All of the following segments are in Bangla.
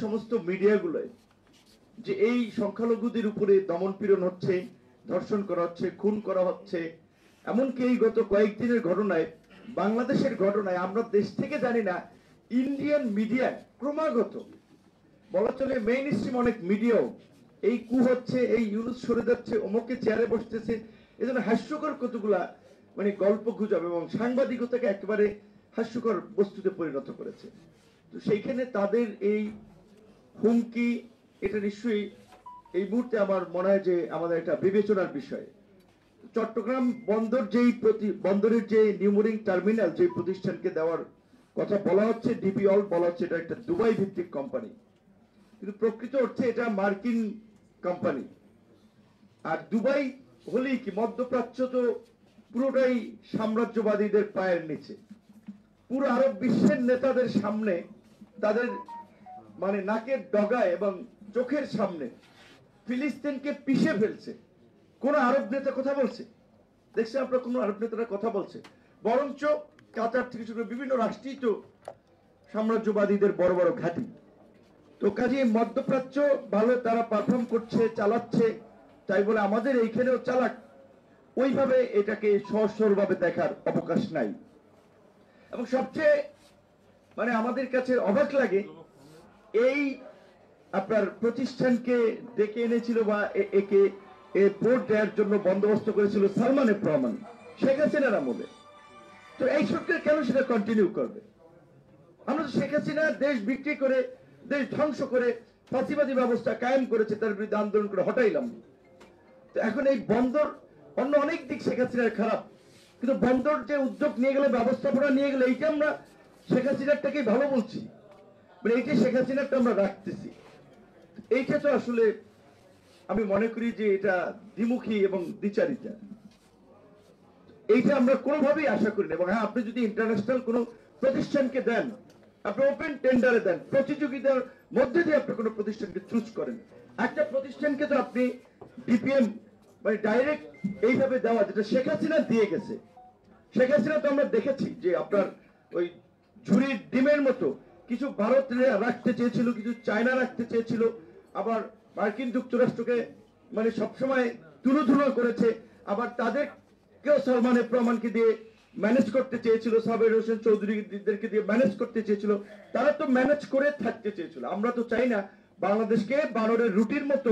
সমস্ত মিডিয়াগুলোয় যে এই সংখ্যালঘুদের উপরে দমন পীড়ন হচ্ছে, ধর্ষণ করা হচ্ছে, খুন করা হচ্ছে, এমনকি এই গত কয়েকদিনের ঘটনায়, বাংলাদেশের ঘটনায় আমরা দেশ থেকে জানি না, ইন্ডিয়ান মিডিয়া ক্রমাগত বলা চলে মেইন স্ট্রিম অনেক মিডিয়াও এই কু হচ্ছে, এই ইউনুস সরে যাচ্ছে, অমুকে চেয়ারে বসতেছে, এজন্য হাস্যকর কতগুলা মানে গল্প গুজব এবং সাংবাদিকতাকে একেবারে হাস্যকর বস্তুতে পরিণত করেছে। তো সেইখানে তাদের এই হুমকি, এটা নিশ্চয়ই এই মুহূর্তে আমার মনে হয় যে আমাদের একটা বিবেচনার বিষয়। চট্টগ্রাম বন্দরের যে নিউমোরিং টার্মিনাল যে প্রতিষ্ঠানকে দেওয়ার কথা বলা হচ্ছে, ডিপি অল বলা হচ্ছে এটা একটা দুবাই ভিত্তিক কোম্পানি, কিন্তু প্রকৃত অর্থে এটা মার্কিন কোম্পানি। আর দুবাই হলেই কি, মধ্যপ্রাচ্য তো পুরোটাই সাম্রাজ্যবাদীদের পায়ের নিচে। পুরো আরব বিশ্বের নেতাদের সামনে, তাদের মানে নাকের ডগায় এবং চোখের সামনে ফিলিস্তিনকে পিষে ফেলছে। কোন আরব নেতা কথা বলছে? দেখছেন আপনারা কোন আরব নেতারা কথা বলছে? বরঞ্চ কাতার থেকে শুরু করে বিভিন্ন রাষ্ট্রই তো সাম্রাজ্যবাদীদের বড় বড় ঘাঁটি। তো কাজে মধ্যপ্রাচ্য ভালো তারা পারফর্ম করছে, চালাচ্ছে, তাই বলে আমাদের এইখানেও চালাক, ওইভাবে এটাকে সহসরভাবে দেখার অবকাশ নাই। এবং সবচেয়ে মানে আমাদের কাছে অবাক লাগে, এই আপনার প্রতিষ্ঠানকে ডেকে এনেছিল বা একে ভোট দেওয়ার জন্য বন্দোবস্ত করেছিল সালমান এফ রহমান শেখ হাসিনার আমলে। তো এই সরকার কেন সেটা কন্টিনিউ করবে? আমরা তো শেখ হাসিনা দেশ বিক্রি করে, দেশ ধ্বংস করে ফাঁসিবাদী ব্যবস্থা কায়েম করেছে, তার বিরুদ্ধে আন্দোলন করে হটাইলাম। তো এখন এই বন্দর, অন্য অনেক দিক শেখ হাসিনার খারাপ, কিন্তু বন্দর যে উদ্যোগ নিয়ে গেলে, ব্যবস্থাপনা নিয়ে গেলে, এইটা আমরা শেখ হাসিনারটাকেই ভালো বলছি, মানে এইটা শেখ হাসিনারটা আমরা রাখতেছি। এইটা তো আসলে আমি মনে করি যে এটা দ্বিমুখী এবং দ্বিচারিতা। এইটা আমরা কোনোভাবেই আশা করি না। এবং হ্যাঁ, আপনি যদি ইন্টারন্যাশনাল কোনো প্রতিষ্ঠানকে দেন, আপনি ওপেন টেন্ডারে দেন, প্রতিযোগিতার মধ্যে দিয়ে আপনি কোনো প্রতিষ্ঠানকে চুজ করেন, একটা প্রতিষ্ঠানকে তো আপনি ডিপিএম মানে ডাইরেক্ট এইভাবে দেওয়া, যেটা শেখ হাসিনা দিয়ে গেছে। শেখ হাসিনা তো আমরা দেখেছি যে আপনার ওই ঝুড়ির ডিমের মতো কিছু ভারত রাখতে চেয়েছিল, কিছু চায়না রাখতে চেয়েছিল, আবার মার্কিন যুক্তরাষ্ট্রকে মানে সবসময় তুলো করেছে, আবার তাদেরকেও সালমান এফ রহমানকে দিয়ে ম্যানেজ করতে চেয়েছিল, সাবের হোসেন চৌধুরীদেরকে দিয়ে ম্যানেজ করতে চেয়েছিল। তারা তো ম্যানেজ করে থাকতে চেয়েছিল। আমরা তো চাই না বাংলাদেশকে বানরের রুটির মতো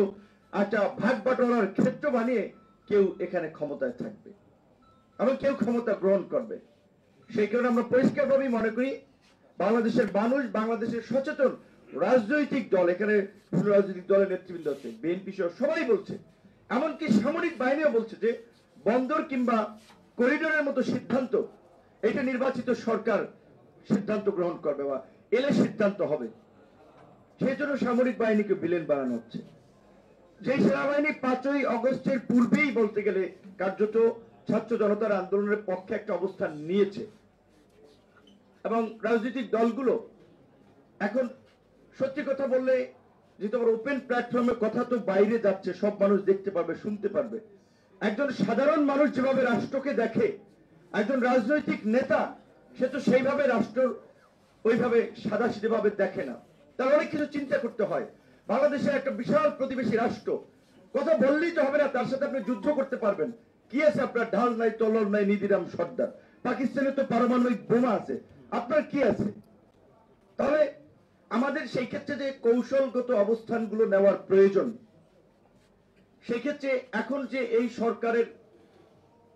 একটা ভাগ বাটোয়ারার ক্ষেত্র বানিয়ে কেউ এখানে ক্ষমতায় থাকবে এবং কেউ ক্ষমতা গ্রহণ করবে। সেই কারণে আমরা পরিষ্কারভাবেই মনে করি বাংলাদেশের মানুষ, বাংলাদেশের সচেতন রাজনৈতিক দল, এখানে বিভিন্ন রাজনৈতিক দলের নেতৃবৃন্দ আছে, বিএনপি সহ সবাই বলছে, এমনকি সামরিক বাহিনীও বলছে যে বন্দর কিংবা করিডোরের মতো সিদ্ধান্ত এটা নির্বাচিত সরকার সিদ্ধান্ত গ্রহণ করবে বা এলে সিদ্ধান্ত হবে। সেই জন্য সামরিক বাহিনীকে ভিলেন বানানো হচ্ছে। যে সেনাবাহিনী 5ই অগস্টের পূর্বেই বলতে গেলে কার্যত ছাত্র জনতার আন্দোলনের পক্ষে একটা অবস্থান নিয়েছে, এবং রাজনৈতিক দলগুলো এখন সত্যি কথা বললে, যেহেতু আমার ওপেন প্ল্যাটফর্মে কথা তো বাইরে যাচ্ছে, সব মানুষ দেখতে পারবে, শুনতে পারবে। একজন সাধারণ মানুষ যেভাবে রাষ্ট্রকে দেখে, একজন রাজনৈতিক নেতা সে তো সেইভাবে রাষ্ট্র ওইভাবে সাদাসিধেভাবে দেখে না, তার অনেক কিছু চিন্তা করতে হয়। বাংলাদেশের একটা বিশাল প্রতিবেশী রাষ্ট্র, কথা বললেই তো হবে না, তার সাথে আপনি যুদ্ধ করতে পারবেন। কি আছে আপনার? ঢাল নাই, তলোয়ার নাই, নিধিরাম সর্দার। পাকিস্তানে তো পারমাণবিক বোমা আছে, আপনার কি আছে? তাহলে আমাদের সেই ক্ষেত্রে যে কৌশলগত অবস্থানগুলো নেওয়ার প্রয়োজন, সেই ক্ষেত্রে এখন যে এই সরকারের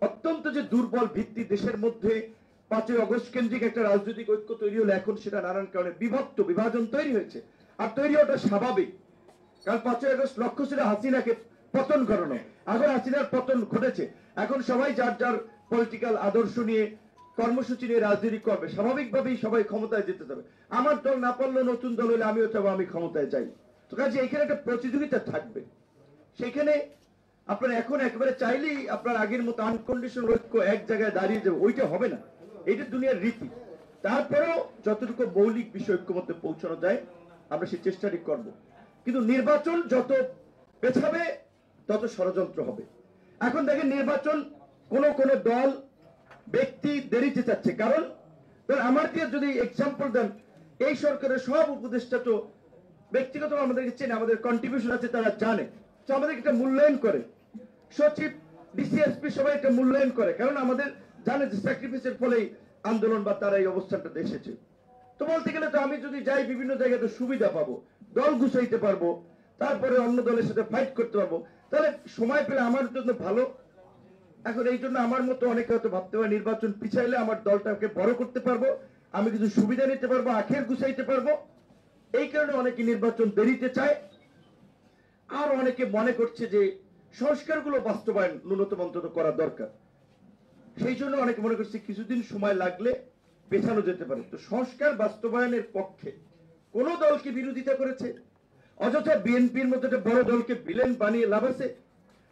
অত্যন্ত যে দুর্বল ভিত্তি, দেশের মধ্যে 5ই অগস্ট কেন্দ্রিক একটা রাজনৈতিক ঐক্য তৈরি হলো, এখন সেটা নানান কারণে বিভাজন তৈরি হয়েছে। আর তৈরি হওয়াটা স্বাভাবিক, কারণ 5ই অগস্ট লক্ষ্য ছিল হাসিনাকে পতন করানো। এখন হাসিনার পতন ঘটেছে, এখন সবাই যার যার পলিটিক্যাল আদর্শ নিয়ে, কর্মসূচি নিয়ে রাজনীতি করবে, স্বাভাবিকভাবেই সবাই ক্ষমতায় যেতে হবে। আমার দল না পারলেও নতুন দল হলে আমিও চাবো আমি ক্ষমতায় যাই। তো কাজে এখানে একটা প্রতিযোগিতা থাকবে। সেখানে আপনারা এখন একেবারে চাইলেই আপনার আগের মতো আনকন্ডিশনাল ঐক্য এক জায়গায় দাঁড়িয়ে যাবে, ওইটা হবে না। এইটা দুনিয়ার রীতি। তারপরেও যতটুকু মৌলিক বিষয় ঐক্যমত্যে পৌঁছানো যায় আমরা সেই চেষ্টাটি করব। কিন্তু নির্বাচন যত পেছাবে তত ষড়যন্ত্র হবে। এখন দেখেন, নির্বাচন কোন দল ব্যক্তি দেরিতে চাচ্ছে, কারণ আমার দিয়ে যদি এক্সাম্পল দেন, এই সরকারের সব উপদেষ্টা তো ব্যক্তিগত আমাদেরকে চেনে, আমাদের কন্ট্রিবিউশন আছে, তারা জানে, তো আমাদের একটা মূল্যায়ন করে। সচিব, ডিসিএসপি সবাই একটা মূল্যায়ন করে, কারণ আমাদের জানে যে স্যাক্রিফাইসের ফলেই আন্দোলন বা তারা এই অবস্থানটাতে এসেছে। তো বলতে গেলে তো আমি যদি যাই বিভিন্ন জায়গায় তো সুবিধা পাবো, দল গুছাইতে পারবো, তারপরে অন্য দলের সাথে ফাইট করতে পারবো, তাহলে সময় পেলে আমার জন্য ভালো। এখন এই জন্য আমার মতো অনেকে হয়তো ভাবতে পারে নির্বাচন পিছাইলে আমার দলটাকে বড় করতে পারবো, আমি কিছু সুবিধা নিতে পারবো, আখের গুছাইতে পারবো, এই কারণে অনেকে নির্বাচন দেরিতে চায়। আর অনেকে মনে করছে যে সংস্কারগুলো বাস্তবায়ন ন্যূনতম অন্তত করা দরকার, সেই জন্য অনেকে মনে করছে কিছুদিন সময় লাগলে পেছানো যেতে পারে। তো সংস্কার বাস্তবায়নের পক্ষে কোন দলকে বিরোধিতা করেছে? অযথা বিএনপির মতো একটা বড় দলকে ভিলেন বানিয়ে লাভ আছে?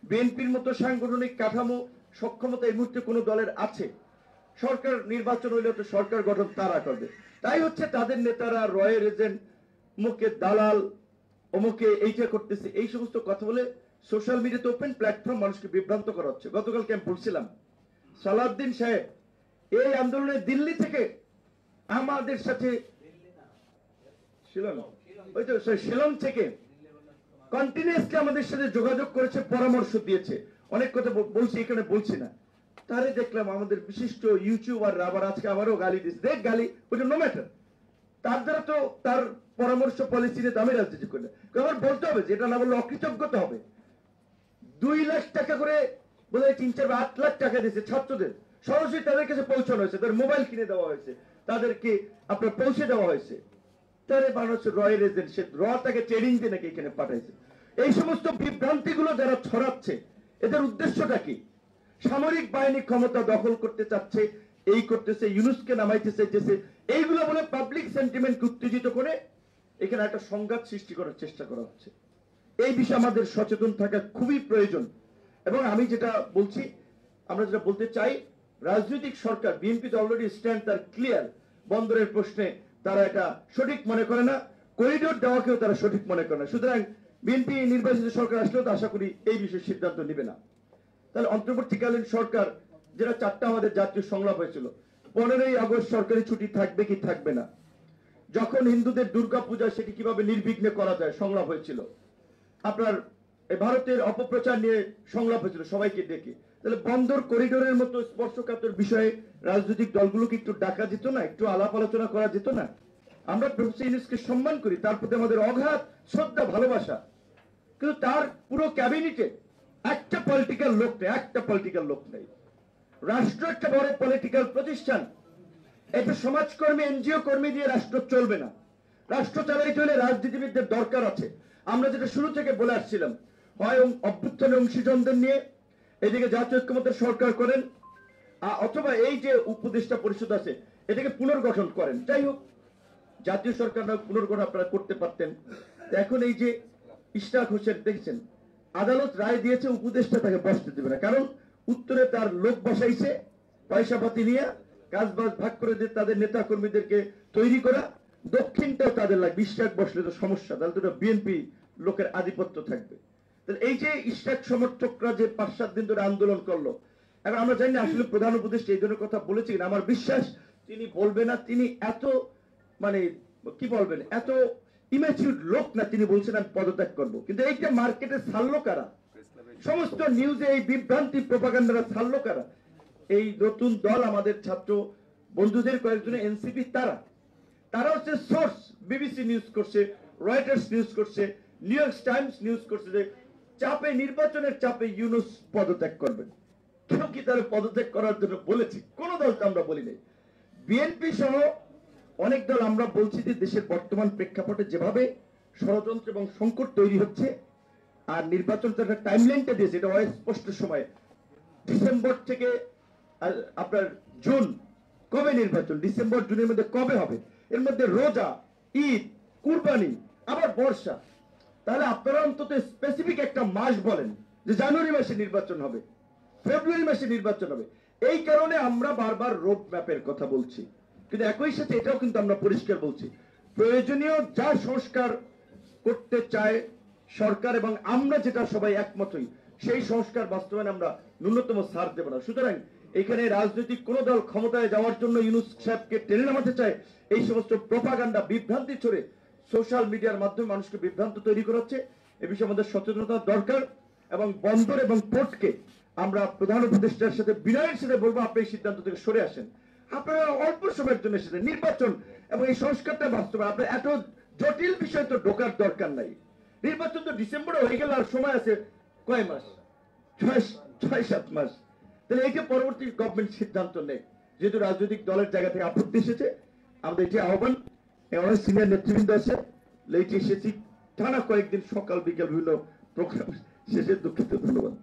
বিএনপির মতো সাংগঠনিক কাঠামো সক্ষমতা এই মুহূর্তে কোন দলের আছে? সরকার নির্বাচন হইলে তো সরকার গঠন তারা করবে, তাই হচ্ছে তাদের নেতারা রয়ের এজেন্ট, মুখে দালাল, অমুকে এইটা করতেছে, এই সমস্ত কথা বলে সোশ্যাল মিডিয়াতে ওপেন প্ল্যাটফর্ম মানুষকে বিভ্রান্ত করা হচ্ছে। গতকালকে আমি বলছিলাম সালাউদ্দিন সাহেব এই আন্দোলনে দিল্লি থেকে আমাদের সাথে শিলং থেকে কন্টিনিউয়াসলি আমাদের সাথে যোগাযোগ করেছে, পরামর্শ দিয়েছে, অনেক কথা বলছি, এখানে বলছি না। তারে দেখলাম আমাদের বিশিষ্ট ইউটিউবার আবার আজকে আবারও গালি দিচ্ছে, দেখ গালি, ওটা নো ম্যাটার, তার দ্বারা তো তার পরামর্শ পলিসি নিয়ে আমি রাজনীতি করি না। আমার বলতে হবে যে এটা না বললে অকৃতজ্ঞতা হবে। 2 লাখ টাকা করে বোধহয় 3, 4, 8 লাখ টাকা দিয়েছে ছাত্রদের, সরাসরি তাদের কাছে পৌঁছানো হয়েছে, তাদের মোবাইল কিনে দেওয়া হয়েছে, তাদেরকে আপনার পৌঁছে দেওয়া হয়েছে। তারে মানুষ রয়ের এজেন্ট, সে র তাকে ট্রেনিং দিয়ে নাকি এখানে পাঠাইছে। এই সমস্ত বিভ্রান্তিগুলো যারা ছড়াচ্ছে এদের উদ্দেশ্যটা কি? সামরিক বাহিনী ক্ষমতা দখল করতে চাচ্ছে, এই করতেছে, ইউনুসকে নামাইতে চাইতেছে, এইগুলো বলে পাবলিক সেন্টিমেন্টকে উত্তেজিত করে এখানে একটা সংঘাত সৃষ্টি করার চেষ্টা করা হচ্ছে। এই বিষয়ে আমাদের সচেতন থাকা খুবই প্রয়োজন। এবং আমি যেটা বলছি, আমরা যেটা বলতে চাই, রাজনৈতিক সরকার, বিএনপি তো অলরেডি স্ট্যান্ড তার ক্লিয়ার, বন্দরের প্রশ্নে তারা এটা সঠিক মনে করে না, করিডোর দেওয়াকেও তারা সঠিক মনে করে না। সুতরাং বিএনপি নির্বাচিত সরকার আসলেও তো আশা করি এই বিষয়ে সিদ্ধান্ত নেবে না। তাহলে অন্তর্বর্তীকালীন সরকার, যেটা 4টা আমাদের জাতীয় সংলাপ হয়েছিল, 15ই আগস্ট সরকারি ছুটি থাকবে কি থাকবে না, যখন হিন্দুদের দুর্গাপূজা সেটি কিভাবে নির্বিঘ্নে করা যায় সংলাপ হয়েছিল, আপনার ভারতের অপপ্রচার নিয়ে সংলাপ হয়েছিল সবাইকে ডেকে। তাহলে বন্দর করিডোরের মতো স্পর্শকাতর বিষয়ে রাজনৈতিক দলগুলোকে একটু ডাকা যেত না, একটু আলাপ আলোচনা করা যেত না? আমরা প্রফেসর ইউনূসকে সম্মান করি, তার প্রতি আমাদের অগাধ শ্রদ্ধা ভালোবাসা, কিন্তু তার পুরো ক্যাবিনেটে একটা পলিটিক্যাল লোক নেই, একটা পলিটিক্যাল লোক নেই। রাষ্ট্র একটা বড় পলিটিক্যাল প্রতিষ্ঠান, এটা সমাজকর্মী, এনজিও কর্মী দিয়ে রাষ্ট্র চলবে না। রাষ্ট্র চালাইতে হলে রাজনীতিবিদদের দরকার আছে। আমরা যেটা শুরু থেকে বলে আসছিলাম, হয় অভ্যুত্থানে অংশীজনদের নিয়ে এদিকে জাতীয় ঐক্যমত্যের সরকার করেন, অথবা এই যে উপদেষ্টা পরিষদ আছে এটাকে পুনর্গঠন করেন। যাই হোক, জাতীয় সরকার পুনর্গঠন আপনারা করতে পারতেন। এখন এই যে ইশরাক হোসেন দেখছেন, আদালত রায় দিয়েছে উপদেষ্টা তাকে বসতে দেবে না, কারণ উত্তরে তার লোক বসাইছে পয়সা পাতি নিয়ে, কাজ বাজ ভাগ করে দিয়ে তাদের নেতা কর্মীদেরকে তৈরি করা, দক্ষিণটাও তাদের লাগবে। ইশরাক বসলে তো সমস্যা, তাহলে তো বিএনপি লোকের আধিপত্য থাকবে। এই যে ইশরাক সমর্থকরা যে 5-7 দিন ধরে আন্দোলন করলো, এখন আমরা জানি না আসলে প্রধান উপদেষ্টা এই ধরনের কথা বলেছে কিনা। আমার বিশ্বাস তিনি বলবে না, তিনি এত মানে কি বলবেন, এত ইম্যাচিউর লোক না, তিনি বলছেন আমি পদত্যাগ করবো। কিন্তু এইটা মার্কেটে ছাড়লো কারা? সমস্ত নিউজে এই বিভ্রান্তি প্রোপাগান্ডারা ছাড়লো কারা? এই নতুন দল, আমাদের ছাত্র বন্ধুদের কয়েকজন এনসিপি, তারা হচ্ছে সোর্স। বিবিসি নিউজ করছে, রয়টার্স নিউজ করছে, নিউ ইয়র্ক টাইমস নিউজ করছে যে চাপে, নির্বাচনের চাপে ইউনূস পদত্যাগ করবেন। কেউ কি তারা পদত্যাগ করার জন্য বলেছি? কোন দলকে আমরা বলি নাই। বিএনপি সহ অনেক দল আমরা বলছি যে দেশের বর্তমান প্রেক্ষাপটে যেভাবে ষড়যন্ত্র এবং সংকট তৈরি হচ্ছে, আর নির্বাচন টাইমলাইনটা দিয়েছে, এটা অস্পষ্ট সময়, ডিসেম্বর থেকে আপনার জুন, কবে নির্বাচন, ডিসেম্বর জুনের মধ্যে কবে হবে, এর মধ্যে রোজা, ঈদ, কুরবানি, আবার বর্ষা। তাহলে আপনারা অন্তত স্পেসিফিক একটা মাস বলেন যে জানুয়ারি মাসে নির্বাচন হবে, ফেব্রুয়ারি মাসে নির্বাচন হবে। এই কারণে আমরা বারবার রোড ম্যাপের কথা বলছি, কিন্তু একই সাথে এটাও কিন্তু আমরা পরিষ্কার বলছি, প্রয়োজনীয় যা সংস্কার করতে চায় সরকার এবং আমরা যেটা সবাই একমত হই, সেই সংস্কার বাস্তবায়ন আমরা ন্যূনতম ছাড় দেব না। সুতরাং এখানে রাজনৈতিক কোন দল ক্ষমতায় যাওয়ার জন্য ইউনূস সাহেবকে টেনে নামাতে চায়, এই সমস্ত প্রোপাগান্ডা, বিভ্রান্তি ছড়ে সোশ্যাল মিডিয়ার মাধ্যমে মানুষকে বিভ্রান্ত তৈরি করা হচ্ছে। এ বিষয়ে আমাদের সচেতনতা দরকার এবং বন্দর এবং পোর্টকে আমরা প্রধান উপদেষ্টার সাথে বিনয়ের সাথে বলবো, আপনি এই সিদ্ধান্ত থেকে সরে আসেন। আপনারা অল্প সময়ের জন্য এসেছেন, নির্বাচন এবং এই সংস্কারটা বাস্তবায়ন, আপনার এত জটিল বিষয় তো ঢোকার দরকার নাই। নির্বাচন তো ডিসেম্বরে হয়ে গেল, আর সময় আছে কয় মাস, 6-7 মাস। তাহলে এই যে পরবর্তী গভর্নমেন্ট সিদ্ধান্ত নেয়, যেহেতু রাজনৈতিক দলের জায়গা থেকে আপত্তি এসেছে, আমাদের এটি আহ্বান, অনেক সিনিয়র নেতৃবৃন্দ আছে, লেটে এসেছি টানা কয়েকদিন সকাল বিকেল বিভিন্ন প্রোগ্রাম শেষে। দুঃখিত, ধন্যবাদ।